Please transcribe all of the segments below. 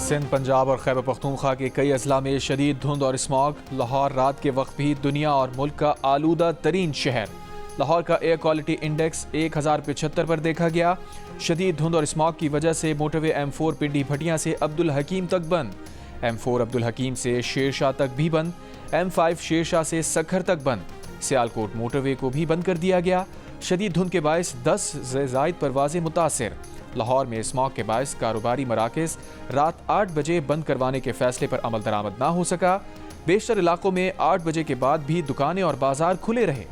सिंध, पंजाब और खैबर पख्तूनख्वा के कई अजला में शदीद धुंध और स्मॉग। लाहौर रात के वक्त भी दुनिया और मुल्क का आलूदा तरीन शहर। लाहौर का एयर क्वालिटी इंडेक्स 1075 पर देखा गया। शदीद धुंध और स्मॉग की वजह से मोटरवे M4 पिंडी भटिया से अब्दुल हकीम तक बंद, M4 अब्दुल हकीम से शेरशाह तक भी बंद, M5 शेरशाह से सखर तक बंद। सियालकोट मोटरवे को भी बंद कर दिया गया। शदीद धुंध के बायस 10 से ज़ायद परवाजें मुतासिर। लाहौर में स्मॉग के बायस कारोबारी मराकज़ रात 8 बजे बंद करवाने के फैसले पर अमल दरामद ना हो सका। बेशतर इलाकों में 8 बजे के बाद भी दुकानें और बाजार खुले रहे।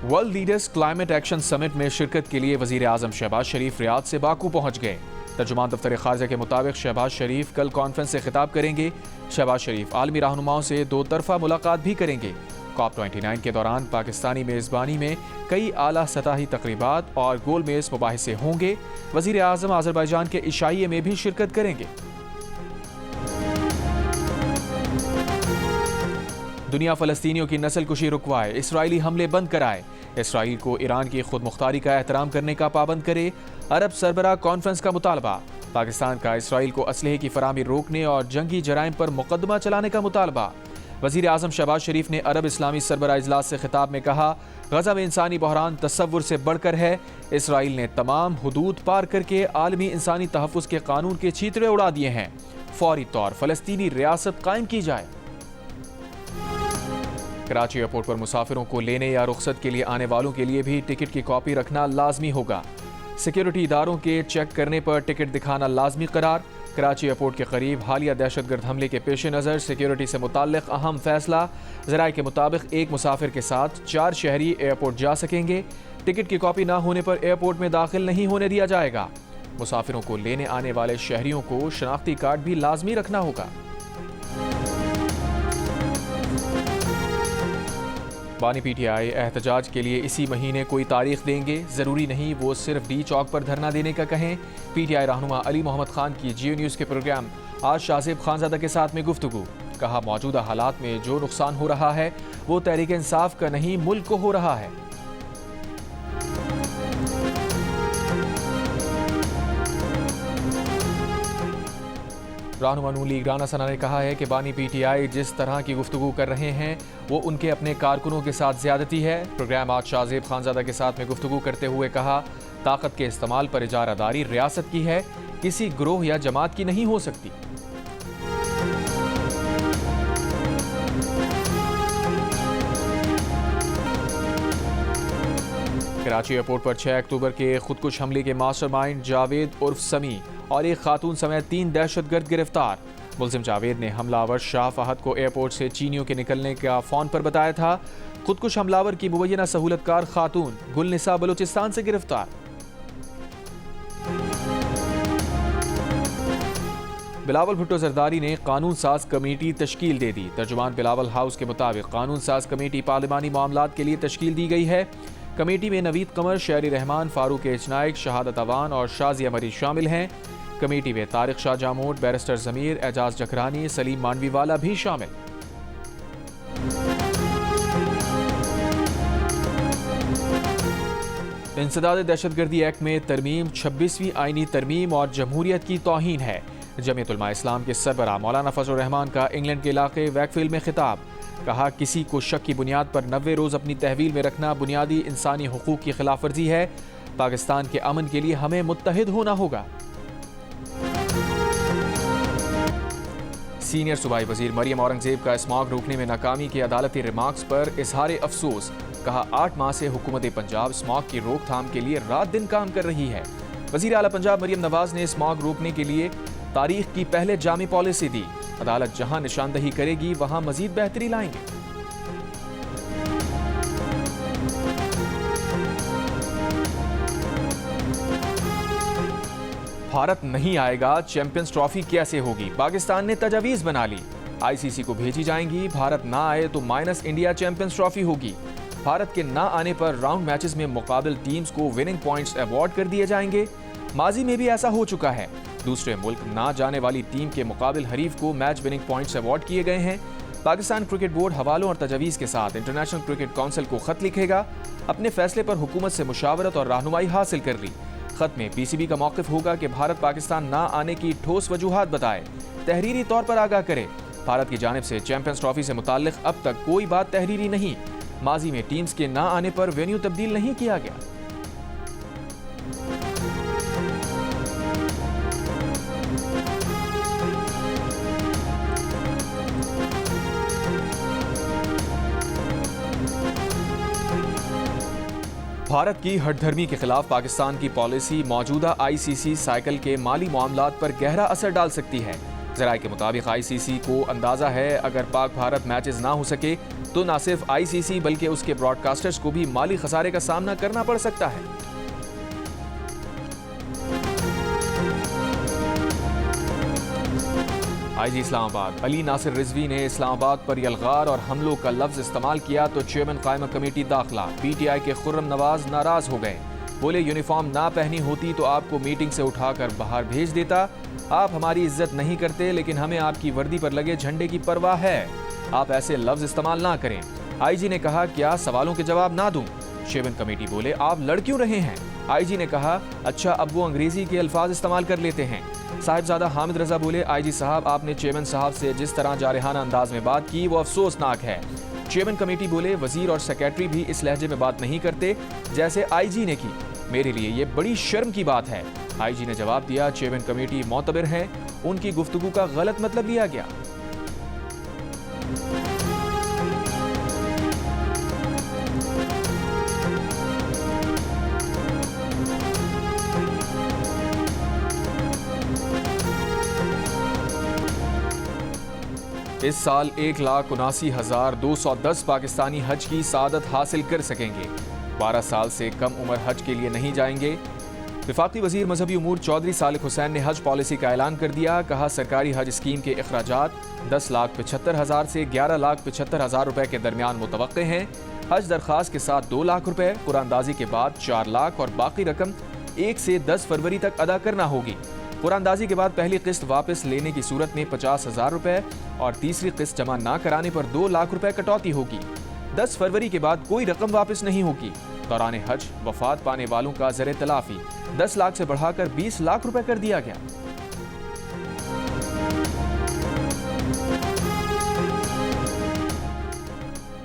World leaders climate action summit में शिरकत के लिए वजीर आजम शहबाज शरीफ रियाद से बाकू पहुंच गए। तर्जुमान दफ्तर खारजा के मुताबिक शहबाज शरीफ कल कॉन्फ्रेंस से खिताब करेंगे। शहबाज शरीफ आलमी रहनुमाओं से 2 तरफा मुलाकात भी करेंगे। COP29 के दौरान पाकिस्तानी मेज़बानी में कई आला सतही तकरीबात और गोल मेज मुबाहिसे होंगे। वजीर आजम अज़रबैजान के इशाइये में भी शिरकत करेंगे। दुनिया फ़लस्तीनियों की नस्ल कुशी रुकवाए, इसराइली हमले बंद कराए, इसराइल को ईरान की खुद मुख्तारी का एहतराम करने का पाबंद करे। अरब सरबराह कॉन्फ्रेंस का मुतालबा। पाकिस्तान का इसराइल को असलहे की फराहमी रोकने और जंगी जराइम पर मुकदमा चलाने का मुतालबा। वज़ीर आज़म शहबाज शरीफ ने अरब इस्लामी सरबराह इजलास से खिताब में कहा, गज़ा में इंसानी बहरान तसव्वुर से बढ़कर है। इसराइल ने तमाम हुदूद पार करके आलमी इंसानी तहफ़्फ़ुज़ के कानून के छींतरे उड़ा दिए हैं। फौरी तौर फ़लस्तीनी रियासत कायम की जाए। कराची एयरपोर्ट पर मुसाफिरों को लेने या रुख्सत के लिए आने वालों के लिए भी टिकट की कॉपी रखना लाजमी होगा। सिक्योरिटी इदारों के चेक करने पर टिकट दिखाना लाजमी करार। कराची एयरपोर्ट के करीब हालिया दहशतगर्द हमले के पेश नज़र सिक्योरिटी से मुताल्लिक अहम फैसला। ज़राए के मुताबिक एक मुसाफिर के साथ 4 शहरी एयरपोर्ट जा सकेंगे। टिकट की कॉपी ना होने पर एयरपोर्ट में दाखिल नहीं होने दिया जाएगा। मुसाफिरों को लेने आने वाले शहरियों को शनाख्ती कार्ड भी लाजमी रखना होगा। बानी PTI एहतजाज के लिए इसी महीने कोई तारीख देंगे, ज़रूरी नहीं वो सिर्फ डी चौक पर धरना देने का कहें। PTI रहनुमा अली मोहम्मद खान की जियो न्यूज़ के प्रोग्राम आज शाहज़ेब खानज़ादा के साथ में गुफ्तगू। कहा, मौजूदा हालात में जो नुकसान हो रहा है वो तहरीक इंसाफ का नहीं, मुल्क को हो रहा है। रहनुमा नून लीग राना सना ने कहा है कि बानी PTI जिस तरह की गुफ्तगू कर रहे हैं वो उनके अपने कारकुनों के साथ ज्यादती है। प्रोग्राम आज शाहज़ेब खानज़ादा के साथ में गुफ्तगू करते हुए कहा, ताकत के इस्तेमाल पर इजारादारी रियासत की है, किसी ग्रोह या जमात की नहीं हो सकती। कराची एयरपोर्ट पर 6 अक्टूबर के खुदकुश हमले के मास्टरमाइंड जावेद उर्फ समी और एक खातून समेत 3 दहशतगर्द गिरफ्तार। मुल्जिम जावेद ने हमलावर शाह फहद को एयरपोर्ट से चीनियों के निकलने का फ़ोन पर बताया था। खुदकुश हमलावर की मुबैना सहूलतकार खातून गुलनिसा बलूचिस्तान से गिरफ्तार। बिलावल भुट्टो जरदारी ने कानून साज कमेटी तश्कील दे दी। तर्जुमान बिलावल हाउस के मुताबिक कानून साज कमेटी पार्लिमानी मामलात के लिए तश्कील दी गई है। कमेटी में नवीद कमर, शहरी रहमान, फारूक एच नाइक, शहादत अवान और शाजिया मरीज शामिल हैं। कमेटी में तारिक शाह जामोद, बैरिस्टर जमीर, एजाज जखरानी, सलीम मानवीवाला भी शामिल। इंसदाद दहशतगर्दी एक्ट में तरमीम 26वीं आईनी तरमीम और जमहूरियत की तौहीन है। जमीयत उलमा इस्लाम के सरबराह मौलाना फजल रहमान का इंग्लैंड के इलाके वैकफील्ड में खिताब। कहा, किसी को शक की बुनियाद पर 90 रोज़ अपनी तहवील में रखना बुनियादी इंसानी हुकूक की खिलाफ वर्जी है। पाकिस्तान के अमन के लिए हमें मुत्तहिद होना होगा। सीनियर सूबाई वजीर मरियम औरंगजेब का स्मॉग रोकने में नाकामी के अदालती रिमार्क्स पर इजहार अफसोस। कहा, 8 माह से हुकूमत पंजाब स्मॉग की रोकथाम के लिए रात दिन काम कर रही है। वजीर आला पंजाब मरियम नवाज ने स्मॉग रोकने के लिए तारीख की पहले जामी पॉलिसी दी। अदालत जहां निशानदही करेगी वहां मजीद बेहतरी लाएंगे। भारत नहीं आएगा, चैंपियंस ट्रॉफी कैसे होगी? पाकिस्तान ने तजावीज बना ली, ICC को भेजी जाएंगी। भारत ना आए तो माइनस इंडिया चैंपियंस ट्रॉफी होगी। भारत के ना आने पर राउंड मैचेस में मुकाबिल टीम्स को विनिंग पॉइंट्स अवार्ड कर दिए जाएंगे। माजी में भी ऐसा हो चुका है। दूसरे मुल्क ना जाने वाली टीम के मुकाबिल हरीफ को मैच विनिंग पॉइंट्स अवार्ड किए गए हैं। पाकिस्तान क्रिकेट बोर्ड हवालों और तजवीज़ के साथ इंटरनेशनल क्रिकेट काउंसिल को खत लिखेगा। अपने फैसले पर हुकूमत से मुशावरत और रहनुमाई हासिल कर ली। खत में पीसीबी का मौक़िफ़ होगा कि भारत पाकिस्तान ना आने की ठोस वजूहात बताए, तहरीरी तौर पर आगाह करे। भारत की जानिब से चैंपियंस ट्रॉफी से मुताल्लिक अब तक कोई बात तहरीरी नहीं। माजी में टीम्स के ना आने पर वेन्यू तब्दील नहीं किया गया। भारत की हठधर्मी के खिलाफ पाकिस्तान की पॉलिसी मौजूदा आईसीसी साइकिल के माली मामलात पर गहरा असर डाल सकती है। ज़राए के मुताबिक आईसीसी को अंदाज़ा है अगर पाक भारत मैचेस ना हो सके तो न सिर्फ आईसीसी बल्कि उसके ब्रॉडकास्टर्स को भी माली खसारे का सामना करना पड़ सकता है। आईजी इस्लामाबाद अली नासिर रिजवी ने इस्लामाबाद पर यलगार और हमलों का लफ्ज इस्तेमाल किया तो चेयरमैन कायमा कमेटी दाखिला पीटीआई के खुर्रम नवाज नाराज हो गए। बोले यूनिफॉर्म ना पहनी होती तो आपको मीटिंग से उठाकर बाहर भेज देता। आप हमारी इज्जत नहीं करते लेकिन हमें आपकी वर्दी पर लगे झंडे की परवाह है। आप ऐसे लफ्ज इस्तेमाल ना करें। आईजी ने कहा क्या सवालों के जवाब ना दूं? चेयरमैन कमेटी बोले आप लड़ क्यों रहे हैं? आईजी ने कहा अच्छा अब वो अंग्रेजी के अल्फाज इस्तेमाल कर लेते हैं। साहिबजादा हामिद रजा बोले आईजी साहब आपने चेयरमैन साहब से जिस तरह जारहाना अंदाज में बात की वो अफसोसनाक है। चेयरमैन कमेटी बोले वजीर और सेक्रेटरी भी इस लहजे में बात नहीं करते जैसे आईजी ने की। मेरे लिए ये बड़ी शर्म की बात है। आईजी ने जवाब दिया चेयरमैन कमेटी मोतबर है, उनकी गुफ्तगू का गलत मतलब लिया गया। इस साल 1,79,210 पाकिस्तानी हज की सादत हासिल कर सकेंगे। 12 साल से कम उम्र हज के लिए नहीं जाएंगे। वफाकी वजीर मजहबी उमूर चौधरी सालिक हुसैन ने हज पॉलिसी का ऐलान कर दिया। कहा सरकारी हज स्कीम के अखराजात 10,75,000 से 11,75,000 रुपए के दरमियान मुतवक्के हैं। हज दरख्वास्त के साथ 2 लाख रुपए, कुरानदाजी के बाद 4 लाख और बाकी रकम 1 से 10 फरवरी तक अदा करना होगी। कुरानदाजी के बाद पहली किस्त वापस लेने की सूरत में 50,000 रुपए और तीसरी किस्त जमा ना कराने पर 2 लाख रुपए कटौती होगी। 10 फरवरी के बाद कोई रकम वापस नहीं होगी। दौरान हज वफात पाने वालों का ज़र तलाफी 10 लाख से बढ़ाकर 20 लाख रुपए कर दिया गया।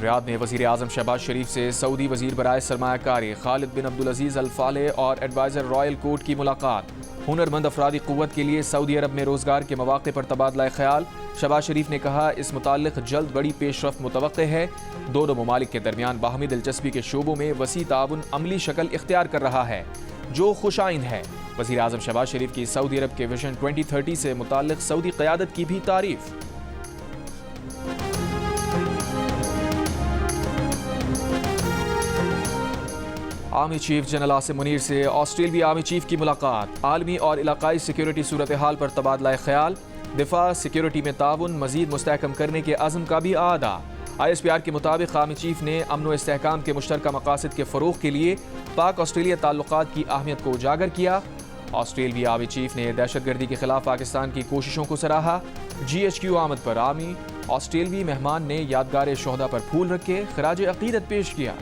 रियाद में वज़ीर आज़म शहबाज शरीफ से सऊदी वज़ीर बराए सरमायाकारी खालिद बिन अब्दुल अजीज़ अल फाले और एडवाइज़र रॉयल कोर्ट की मुलाकात। हुनरमंद अफरादी क़ुव्वत के लिए सऊदी अरब में रोज़गार के मौक़े पर तबादला ख्याल। शहबाज शरीफ ने कहा इस मुताल्लिक़ जल्द बड़ी पेशरफ्त मुतवक्के है। दोनों ममालिक के दरमियान बाहमी दिलचस्पी के शोबों में वसी ताउन अमली शक्ल इख्तियार कर रहा है जो खुशाइन है। वज़ीर आज़म शहबाज शरीफ की सऊदी अरब के विजन 2030 से मुताल्लिक़ सऊदी क़यादत की भी तारीफ़। Army chief general Asim Munir से ऑस्ट्रेलियाई आर्मी चीफ की मुलाकात। आलमी और इलाकाई सिक्योरिटी सूरत हाल पर तबादला ख्याल। दिफा सिक्योरिटी में ताउन मजीद मुस्तहकम करने के अज़्म का भी आदा। ISPR के मुताबिक आर्मी चीफ ने अमन व इस्तेहकाम के मुश्तरका मकासद के फ़रोग़ के लिए पाक ऑस्ट्रेलिया ताल्लुकात की अहमियत को उजागर किया। ऑस्ट्रेलियाई आर्मी चीफ ने दहशतगर्दी के खिलाफ पाकिस्तान की कोशिशों को सराहा। GHQ आमद पर आर्मी ऑस्ट्रेलियाई मेहमान ने यादगार शोहदा पर फूल रखे खराज अकीदत पेश किया।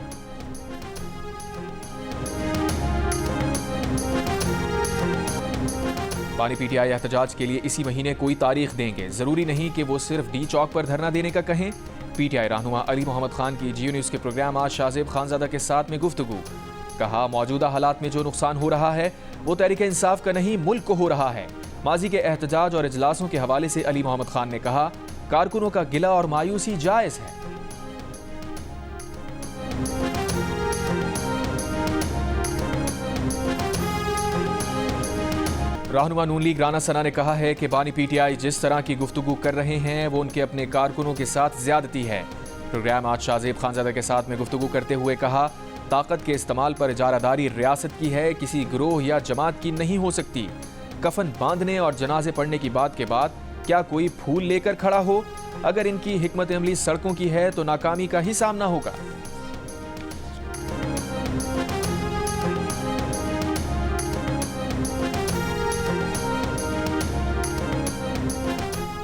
पानी PTI एहतजाज के लिए इसी महीने कोई तारीख देंगे, जरूरी नहीं कि वो सिर्फ डी चौक पर धरना देने का कहें। PTI रहनुमा अली मोहम्मद खान की जियो न्यूज़ के प्रोग्राम आज शाहजेब खानजादा के साथ में गुफ्तगू। कहा मौजूदा हालात में जो नुकसान हो रहा है वो तहरीक इंसाफ का नहीं मुल्क को हो रहा है। माजी के एहतजाज और इजलासों के हवाले से अली मोहम्मद खान ने कहा कारकुनों का गिला और मायूसी जायज़ है। रहनुमा नून लीग राना सना ने कहा है कि बानी PTI जिस तरह की गुफ्तगू कर रहे हैं वो उनके अपने कारकुनों के साथ ज्यादती है। प्रोग्राम आज शाहजेब खानजादा के साथ में गुफ्तगू करते हुए कहा ताकत के इस्तेमाल पर इजारादारी रियासत की है, किसी गिरोह या जमात की नहीं हो सकती। कफन बांधने और जनाजे पढ़ने की बात के बाद क्या कोई फूल लेकर खड़ा हो? अगर इनकी हिकमत अमली सड़कों की है तो नाकामी का ही सामना होगा।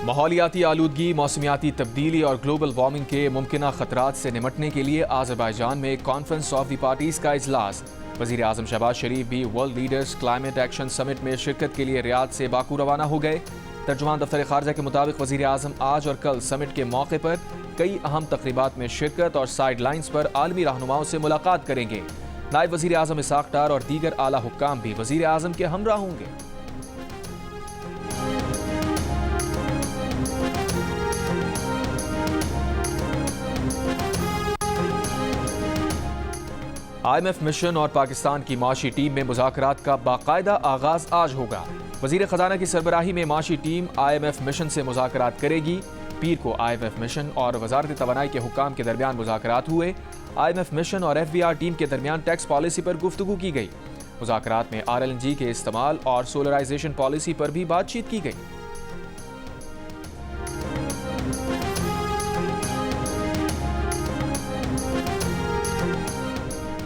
माहौलियाती आलूदगी, मौसमियाती तब्दीली और ग्लोबल वार्मिंग के मुमकिना खतरात से निमटने के लिए आज़रबाईजान में कॉन्फ्रेंस ऑफ द पार्टीज़ का इजलास। वज़ीर आज़म शहबाज शरीफ भी world leaders climate action summit में शिरकत के लिए रियाद से बाकू रवाना हो गए। तर्जुमान दफ्तर खारजा के मुताबिक वज़ीर आज़म आज और कल समिट के मौके पर कई अहम तकरीबात में शिरकत और साइड लाइन्स पर आलमी रहनुमाओं से मुलाकात करेंगे। नायब वज़ीर आज़म इसाक डार और दीगर आला हुक्काम भी वज़ीर आज़म के हमरा होंगे। IMF मिशन और पाकिस्तान की माशी टीम में मुज़ाकरात का बाकायदा आगाज आज होगा। वज़ीर ख़जाना की सरबराही में माशी टीम IMF मिशन से मुज़ाकरात करेगी। पीर को IMF मिशन और वज़ारत तवानाई के हुक्काम के दरमियान मुज़ाकरात हुए। IMF मिशन और FBR टीम के दरमियान टैक्स पॉलिसी पर गुफ्तगू की गई। मुज़ाकरात में RLNG के इस्तेमाल और सोलराइजेशन पॉलिसी पर भी बातचीत की गई।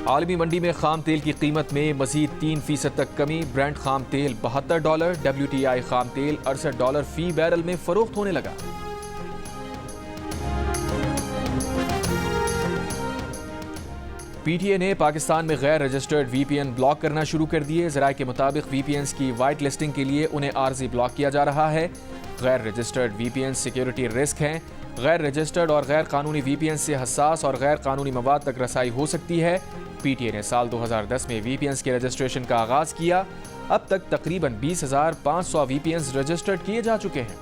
आलमी मंडी में खाम तेल की कीमत में मजीद 3% तक कमी। ब्रेंट खाम तेल $72, WTI खाम तेल $68 फी बैरल में फरोख्त होने लगा। PTA ने पाकिस्तान में गैर रजिस्टर्ड VPN ब्लॉक करना शुरू कर दिए। ज़राए के मुताबिक VPNs की वाइट लिस्टिंग के लिए उन्हें आर्जी ब्लॉक किया जा रहा है। गैर रजिस्टर्ड VPN सिक्योरिटी रिस्क हैं। गैर रजिस्टर्ड और गैर कानूनी VPN से हसास और गैर कानूनी मवाद तक रसाई हो सकती है। PTA ने साल 2010 में VPNs के रजिस्ट्रेशन का आगाज किया। अब तक तकरीबन 20,500 VPNs रजिस्टर्ड किए जा चुके हैं।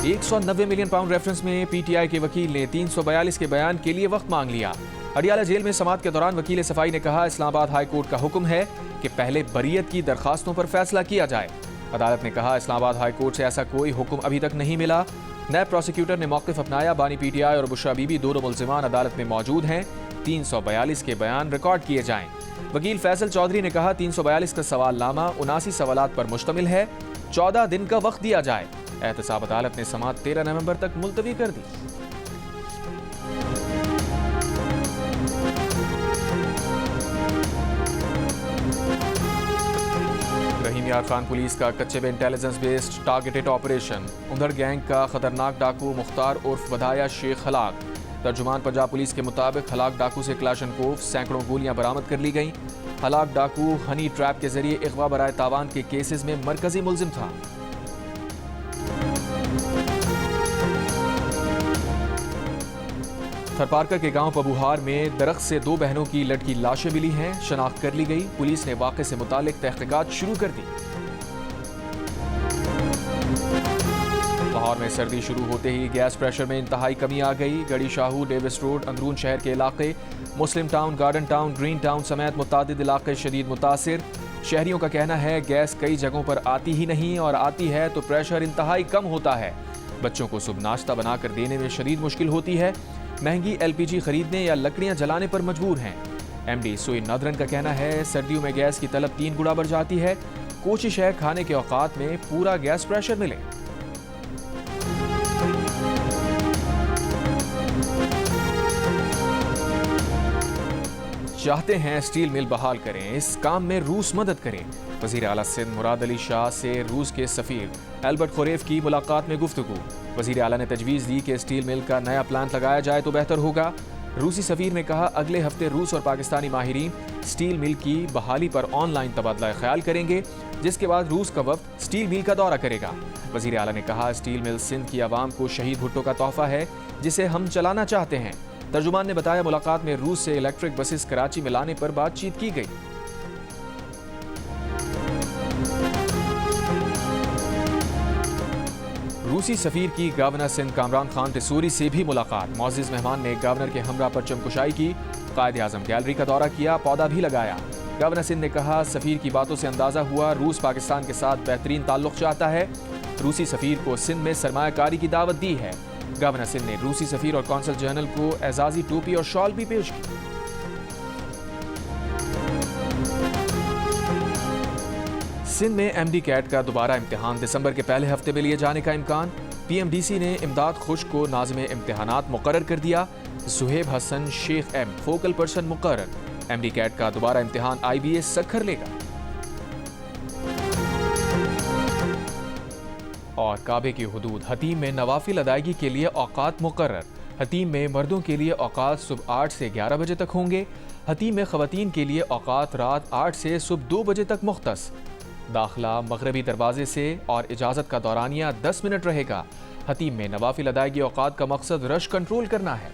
190 मिलियन पाउंड रेफरेंस में PTI के वकील ने 342 के बयान के लिए वक्त मांग लिया। अडियाला जेल में समाअत के दौरान वकील सफाई ने कहा, इस्लामाबाद हाई कोर्ट का हुक्म है कि पहले बरीयत की दरखास्तों पर फैसला किया जाए। अदालत ने कहा, इस्लामाबाद हाई कोर्ट से ऐसा कोई हुक्म अभी तक नहीं मिला। नैब प्रोसिक्यूटर ने मौक़िफ़ अपनाया। बानी PTI और बुशरा बीबी दोनों मुल्ज़िमान अदालत में मौजूद हैं। 342 के बयान रिकॉर्ड किए जाएं। वकील फैसल चौधरी ने कहा, 342 का सवालनामा 79 सवालात पर मुश्तमिल है। 14 दिन का वक्त दिया जाए। एहतसाब अदालत ने समाअत 13 नवंबर तक मुलतवी कर दी। रहीम यार खान पुलिस का कच्चे में इंटेलिजेंस बेस्ड टारगेटेड ऑपरेशन। उधर गैंग का खतरनाक डाकू मुख्तार उर्फ वधाया शेख हलाक। तर्जुमान पंजाब पुलिस के मुताबिक हलाक डाकू से क्लाशनकोफ सैकड़ों गोलियां बरामद कर ली गईं। हलाक डाकू हनी ट्रैप के जरिए अगवा बराए तावान के केसेस में मरकजी मुल्जिम था। थरपारकर के गांव पबुहार में दरख्त से 2 बहनों की लटकी लाशें मिली हैं। शनाख्त कर ली गई। पुलिस ने वाक़े से मुतालिक तहकीकात शुरू कर दी। लाहौर में सर्दी शुरू होते ही गैस प्रेशर में इंतहाई कमी आ गई। गड़ी शाहू, डेविस रोड, अंदरून शहर के इलाके, Muslim Town, Garden Town, Green Town समेत मुतादिद इलाके शदीद मुतासिर। शहरियों का कहना है गैस कई जगहों पर आती ही नहीं और आती है तो प्रेशर इंतहाई कम होता है। बच्चों को सुबह नाश्ता बनाकर देने में शदीद मुश्किल होती है। महंगी LPG खरीदने या लकड़ियां जलाने पर मजबूर हैं। MD सुइन नादरन का कहना है सर्दियों में गैस की तलब 3 गुना बढ़ जाती है। कोशिश है खाने के औकात में पूरा गैस प्रेशर मिले। चाहते हैं स्टील मिल बहाल करें, इस काम में रूस मदद करें। वज़ीर आला सिंध मुराद अली शाह से रूस के सफ़ीर एल्बर्ट खुरेफ की मुलाकात में गुफ्तगू। वज़ीर आला ने तजवीज़ दी कि स्टील मिल का नया प्लांट लगाया जाए तो बेहतर होगा। रूसी सफ़ीर ने कहा, अगले हफ्ते रूस और पाकिस्तानी माहिरीन स्टील मिल की बहाली पर ऑनलाइन तबादला ख्याल करेंगे, जिसके बाद रूस का वफ़द स्टील मिल का दौरा करेगा। वज़ीर आला ने कहा, स्टील मिल सिंध की आवाम को शहीद भुट्टो का तोहफा है जिसे हम चलाना चाहते हैं। तर्जुमान ने बताया, मुलाकात में रूस से इलेक्ट्रिक बसेस कराची में लाने पर बातचीत की गई। रूसी सफीर की गवर्नर सिंध कामरान खान टिसूरी से भी मुलाकात। मौजिज़ मेहमान ने गवर्नर के हमरा पर चमकुशाई की। कायद आज़म गैलरी का दौरा किया, पौधा भी लगाया। गवर्नर सिंध ने कहा, सफीर की बातों से अंदाजा हुआ रूस पाकिस्तान के साथ बेहतरीन ताल्लुक चाहता है। रूसी सफीर को सिंध में सरमायाकारी की दावत दी है। गवर्नर सिंध ने रूसी सफीर और कौंसल जनरल को एजाजी टोपी और शॉल भी पेश की। सिंध में MD कैट का दोबारा इम्तिहान दिसंबर के पहले हफ्ते में लिए जाने का इम्कान। PMDC ने इमदाद खुश को नाज़िम इम्तिहानात मुकर्रर कर दिया। Suhaib Hasan Sheikh M focal person मुकर्रर। MD कैट का दोबारा इम्तिहान IBA सखर लेगा। और काबे की हुदूद हतीम में नवाफिल अदायगी के लिए औकात मुकर्रर। हतीम में मर्दों के लिए औकात सुबह 8 से 11 बजे तक होंगे। हतीम में ख़वातीन के लिए औकात रात 8 से सुबह 2 बजे तक मुख्तस। दाखिला मगरबी दरवाजे से और इजाज़त का दौरानिया 10 मिनट रहेगा। हतीम में नवाफिल अदायगी औकात का मकसद रश कंट्रोल करना है।